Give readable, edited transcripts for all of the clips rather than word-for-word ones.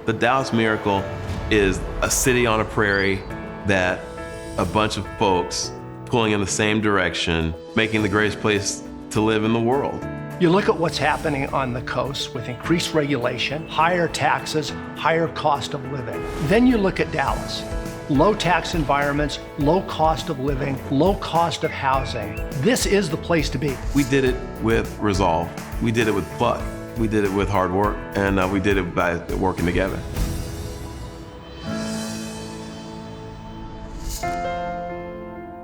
The Dallas Miracle is a city on a prairie that a bunch of folks pulling in the same direction, making the greatest place to live in the world. You look at what's happening on the coast with increased regulation, higher taxes, higher cost of living. Then you look at Dallas. Low tax environments, low cost of living, low cost of housing. This is the place to be. We did it with resolve. We did it with pluck. We did it with hard work, and we did it by working together.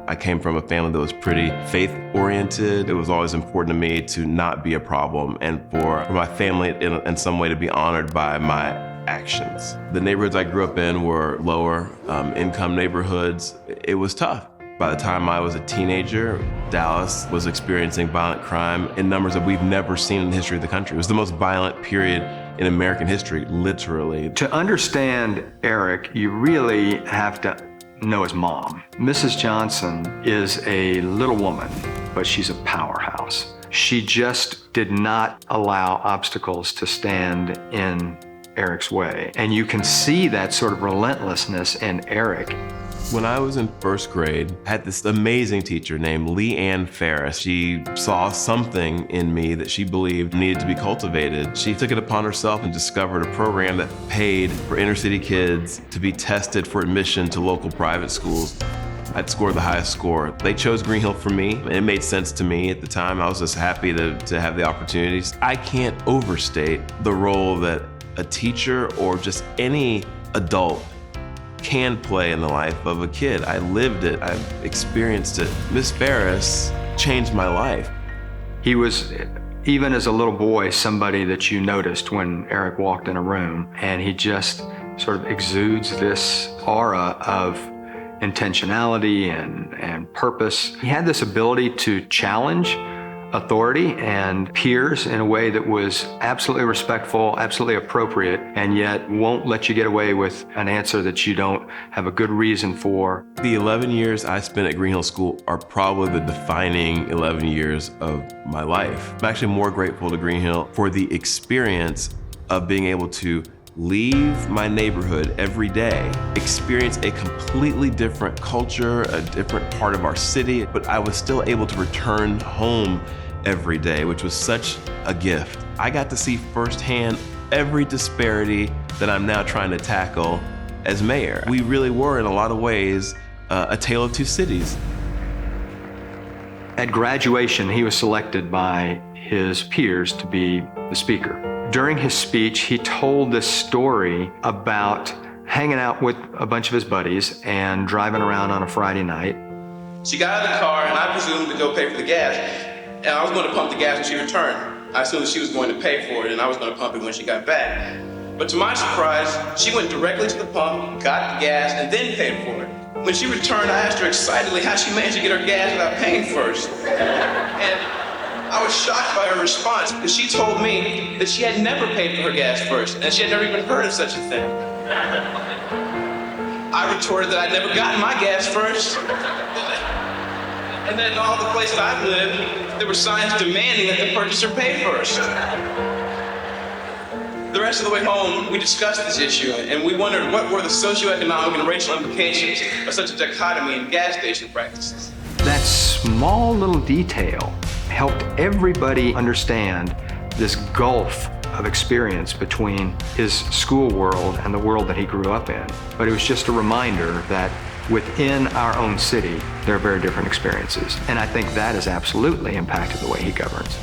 I came from a family that was pretty faith-oriented. It was always important to me to not be a problem and for my family in some way to be honored by my actions. The neighborhoods I grew up in were lower income neighborhoods. It was tough. By the time I was a teenager, Dallas was experiencing violent crime in numbers that we've never seen in the history of the country. It was the most violent period in American history, literally. To understand Eric, you really have to know his mom. Mrs. Johnson is a little woman, but she's a powerhouse. She just did not allow obstacles to stand in Eric's way. And you can see that sort of relentlessness in Eric. When I was in first grade, I had this amazing teacher named Lee Ann Ferris. She saw something in me that she believed needed to be cultivated. She took it upon herself and discovered a program that paid for inner city kids to be tested for admission to local private schools. I'd scored the highest score. They chose Green Hill for me. It made sense to me at the time. I was just happy to have the opportunities. I can't overstate the role that a teacher or just any adult can play in the life of a kid. I lived it, I've experienced it. Miss Ferris changed my life. He was, even as a little boy, somebody that you noticed when Eric walked in a room, and he just sort of exudes this aura of intentionality and purpose. He had this ability to challenge authority and peers in a way that was absolutely respectful, absolutely appropriate, and yet won't let you get away with an answer that you don't have a good reason for. The 11 years I spent at Green Hill School are probably the defining 11 years of my life. I'm actually more grateful to Green Hill for the experience of being able to leave my neighborhood every day, experience a completely different culture, a different part of our city, but I was still able to return home every day, which was such a gift. I got to see firsthand every disparity that I'm now trying to tackle as mayor. We really were, in a lot of ways, a tale of two cities. At graduation, he was selected by his peers to be the speaker. During his speech, he told this story about hanging out with a bunch of his buddies and driving around on a Friday night. She got out of the car, and I presumed to go pay for the gas. And I was going to pump the gas when she returned. I assumed she was going to pay for it, and I was going to pump it when she got back. But to my surprise, she went directly to the pump, got the gas, and then paid for it. When she returned, I asked her excitedly how she managed to get her gas without paying first. And I was shocked by her response because she told me that she had never paid for her gas first, and she had never even heard of such a thing. I retorted that I'd never gotten my gas first. And then in all the places I've lived, there were signs demanding that the purchaser pay first. The rest of the way home, we discussed this issue, and we wondered what were the socioeconomic and racial implications of such a dichotomy in gas station practices. That small little detail helped everybody understand this gulf of experience between his school world and the world that he grew up in. But it was just a reminder that within our own city, there are very different experiences. And I think that has absolutely impacted the way he governs.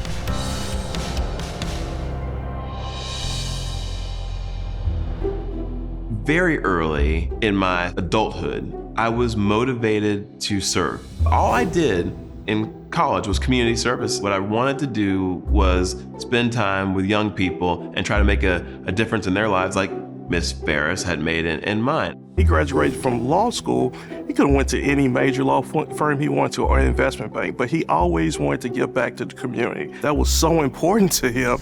Very early in my adulthood, I was motivated to serve. All I did in college was community service. What I wanted to do was spend time with young people and try to make a difference in their lives like Miss Ferris had made in mine. He graduated from law school. He could have went to any major law firm he wanted to or an investment bank, but he always wanted to give back to the community. That was so important to him.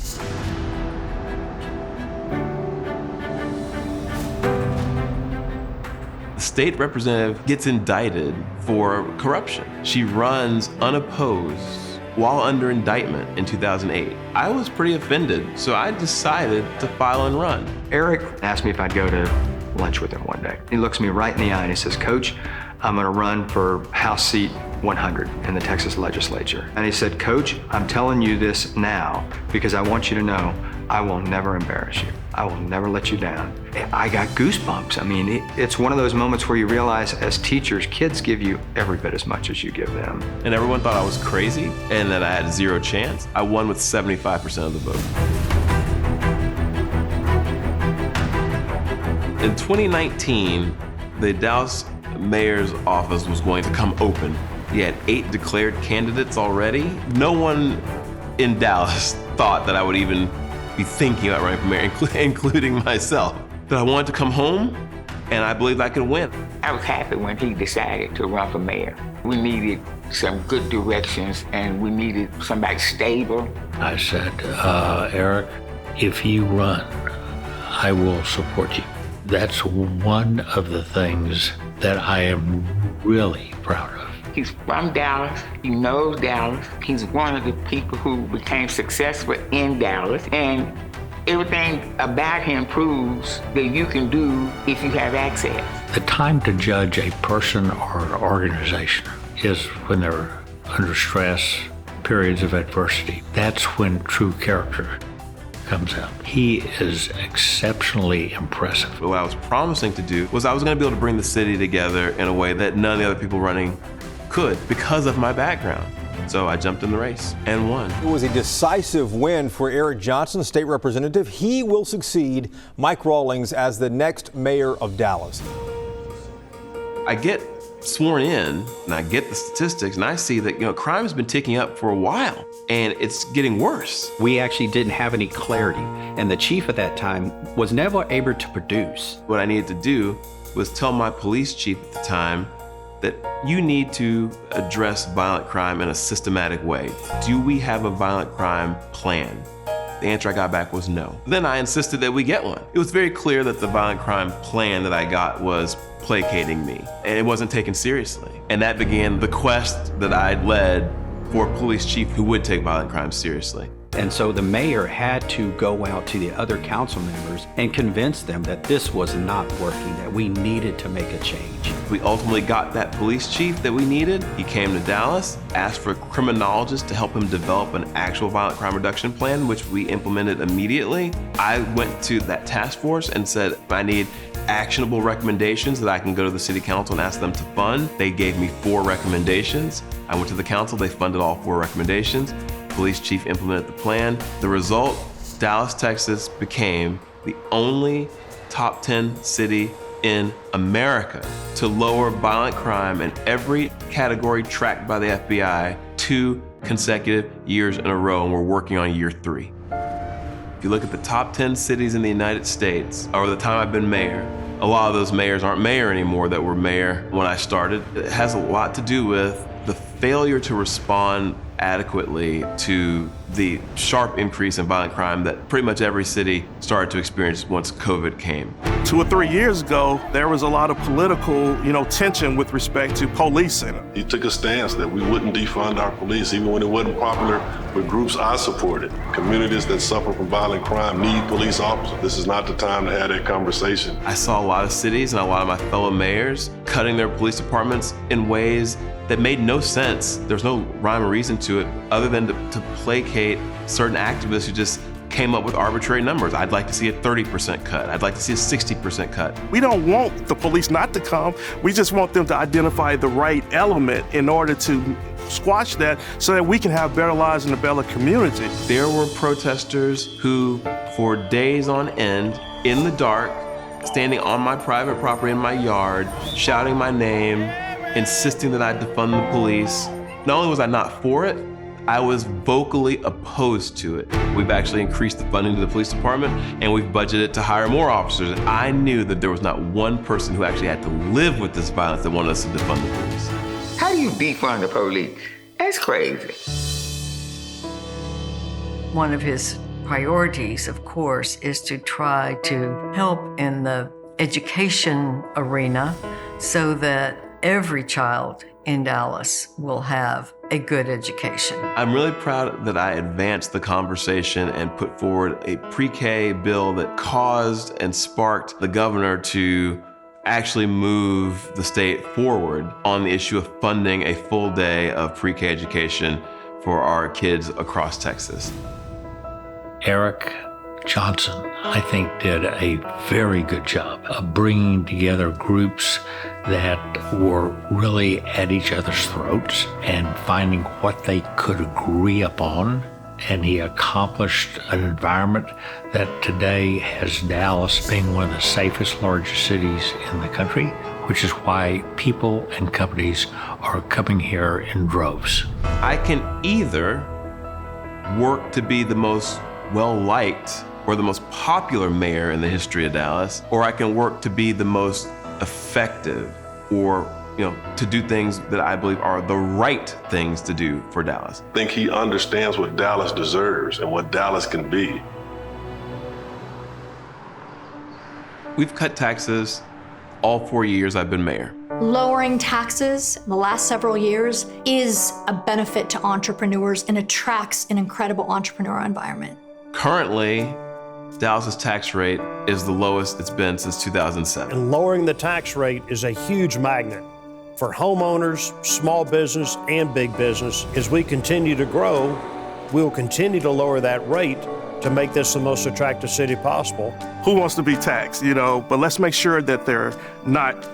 The state representative gets indicted for corruption. She runs unopposed while under indictment in 2008. I was pretty offended, so I decided to file and run. Eric asked me if I'd go to lunch with him one day. He looks me right in the eye and he says, "Coach, I'm gonna run for House seat 100 in the Texas legislature." And he said, "Coach, I'm telling you this now because I want you to know I will never embarrass you. I will never let you down." I got goosebumps. I mean, it's one of those moments where you realize as teachers, kids give you every bit as much as you give them. And everyone thought I was crazy and that I had zero chance. I won with 75% of the vote. In 2019, the Dallas mayor's office was going to come open. He had 8 declared candidates already. No one in Dallas thought that I would even be thinking about running for mayor, including myself. That I wanted to come home, and I believed I could win. I was happy when he decided to run for mayor. We needed some good directions, and we needed somebody stable. I said, Eric, if you run, I will support you. That's one of the things that I am really proud of. He's from Dallas. He knows Dallas. He's one of the people who became successful in Dallas. And everything about him proves that you can do if you have access. The time to judge a person or organization is when they're under stress, periods of adversity. That's when true character comes out. He is exceptionally impressive. What I was promising to do was I was going to be able to bring the city together in a way that none of the other people running could because of my background. So I jumped in the race and won. It was a decisive win for Eric Johnson, state representative. He will succeed Mike Rawlings as the next mayor of Dallas. I get sworn in and I get the statistics and I see that, crime has been ticking up for a while and it's getting worse. We actually didn't have any clarity, and the chief at that time was never able to produce. What I needed to do was tell my police chief at the time that you need to address violent crime in a systematic way. Do we have a violent crime plan? The answer I got back was no. Then I insisted that we get one. It was very clear that the violent crime plan that I got was placating me, and it wasn't taken seriously. And that began the quest that I'd led for a police chief who would take violent crime seriously. And so the mayor had to go out to the other council members and convince them that this was not working, that we needed to make a change. We ultimately got that police chief that we needed. He came to Dallas, asked for a criminologist to help him develop an actual violent crime reduction plan, which we implemented immediately. I went to that task force and said, I need actionable recommendations that I can go to the city council and ask them to fund. They gave me 4 recommendations. I went to the council, they funded all 4 recommendations. Police chief implemented the plan. The result, Dallas, Texas became the only top 10 city in America to lower violent crime in every category tracked by the FBI 2 consecutive years in a row, and we're working on year 3. If you look at the top 10 cities in the United States over the time I've been mayor, a lot of those mayors aren't mayor anymore that were mayor when I started. It has a lot to do with the failure to respond adequately to the sharp increase in violent crime that pretty much every city started to experience once COVID came. 2 or 3 years ago, there was a lot of political, tension with respect to policing. He took a stance that we wouldn't defund our police, even when it wasn't popular with groups I supported. Communities that suffer from violent crime need police officers. This is not the time to have that conversation. I saw a lot of cities and a lot of my fellow mayors cutting their police departments in ways that made no sense. There's no rhyme or reason to it other than to placate certain activists who just came up with arbitrary numbers. I'd like to see a 30% cut. I'd like to see a 60% cut. We don't want the police not to come. We just want them to identify the right element in order to squash that so that we can have better lives in a better community. There were protesters who, for days on end, in the dark, standing on my private property in my yard, shouting my name, insisting that I defund the police. Not only was I not for it, I was vocally opposed to it. We've actually increased the funding to the police department, and we've budgeted to hire more officers. I knew that there was not one person who actually had to live with this violence that wanted us to defund the police. How do you defund the police? That's crazy. One of his priorities, of course, is to try to help in the education arena so that every child in Dallas will have a good education. I'm really proud that I advanced the conversation and put forward a pre-K bill that caused and sparked the governor to actually move the state forward on the issue of funding a full day of pre-K education for our kids across Texas. Eric Johnson, I think, did a very good job of bringing together groups that were really at each other's throats and finding what they could agree upon. And he accomplished an environment that today has Dallas being one of the safest, largest cities in the country, which is why people and companies are coming here in droves. I can either work to be the most well-liked or the most popular mayor in the history of Dallas, or I can work to be the most effective or to do things that I believe are the right things to do for Dallas. I think he understands what Dallas deserves and what Dallas can be. We've cut taxes all 4 years I've been mayor. Lowering taxes in the last several years is a benefit to entrepreneurs and attracts an incredible entrepreneurial environment. Currently, Dallas's tax rate is the lowest it's been since 2007. And lowering the tax rate is a huge magnet for homeowners, small business, and big business. As we continue to grow, we'll continue to lower that rate to make this the most attractive city possible. Who wants to be taxed, but let's make sure that they're not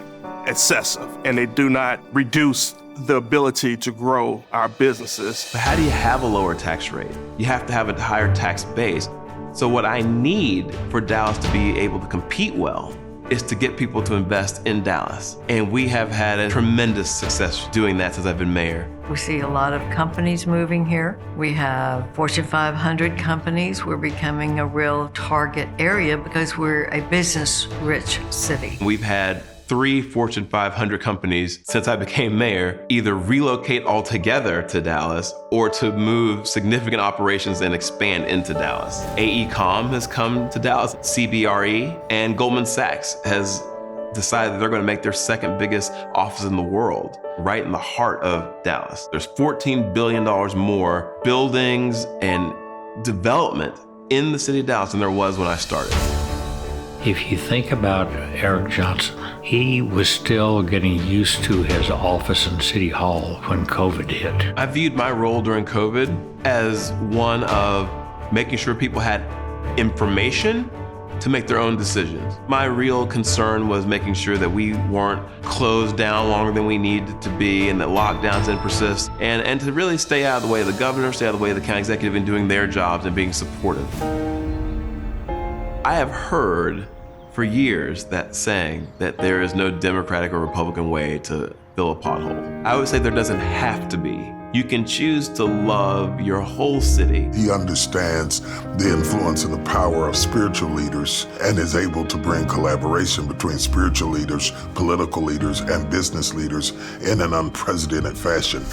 excessive and they do not reduce the ability to grow our businesses. But how do you have a lower tax rate? You have to have a higher tax base. So what I need for Dallas to be able to compete well is to get people to invest in Dallas. And we have had a tremendous success doing that since I've been mayor. We see a lot of companies moving here. We have Fortune 500 companies. We're becoming a real target area because we're a business-rich city. We've had 3 Fortune 500 companies since I became mayor either relocate altogether to Dallas or to move significant operations and expand into Dallas. AECOM has come to Dallas, CBRE, and Goldman Sachs has decided that they're going to make their second biggest office in the world right in the heart of Dallas. There's $14 billion more buildings and development in the city of Dallas than there was when I started. If you think about Eric Johnson, he was still getting used to his office in City Hall when COVID hit. I viewed my role during COVID as one of making sure people had information to make their own decisions. My real concern was making sure that we weren't closed down longer than we needed to be and that lockdowns didn't persist, and to really stay out of the way of the governor, stay out of the way of the county executive in doing their jobs and being supportive. I have heard for years that saying that there is no Democratic or Republican way to fill a pothole. I would say there doesn't have to be. You can choose to love your whole city. He understands the influence and the power of spiritual leaders and is able to bring collaboration between spiritual leaders, political leaders, and business leaders in an unprecedented fashion.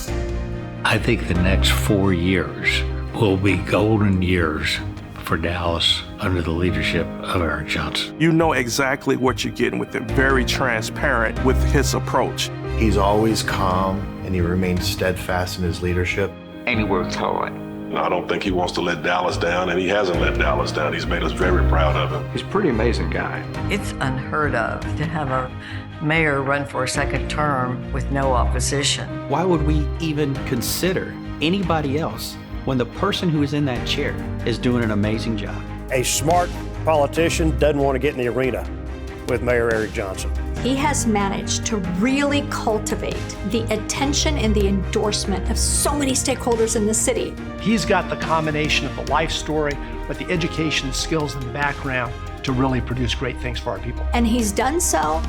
I think the next 4 years will be golden years for Dallas under the leadership of Eric Johnson. You know exactly what you're getting with him, very transparent with his approach. He's always calm and he remains steadfast in his leadership. And he works hard. I don't think he wants to let Dallas down, and he hasn't let Dallas down. He's made us very proud of him. He's a pretty amazing guy. It's unheard of to have a mayor run for a second term with no opposition. Why would we even consider anybody else when the person who is in that chair is doing an amazing job? A smart politician doesn't want to get in the arena with Mayor Eric Johnson. He has managed to really cultivate the attention and the endorsement of so many stakeholders in the city. He's got the combination of the life story, but the education, the skills, and the background to really produce great things for our people. And he's done so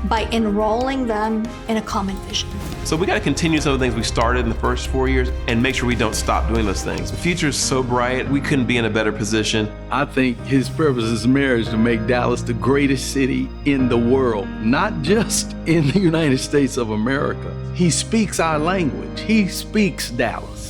by enrolling them in a common vision. So we got to continue some of the things we started in the first 4 years and make sure we don't stop doing those things. The future is so bright, we couldn't be in a better position. I think his purpose as mayor is to make Dallas the greatest city in the world, not just in the United States of America. He speaks our language. He speaks Dallas.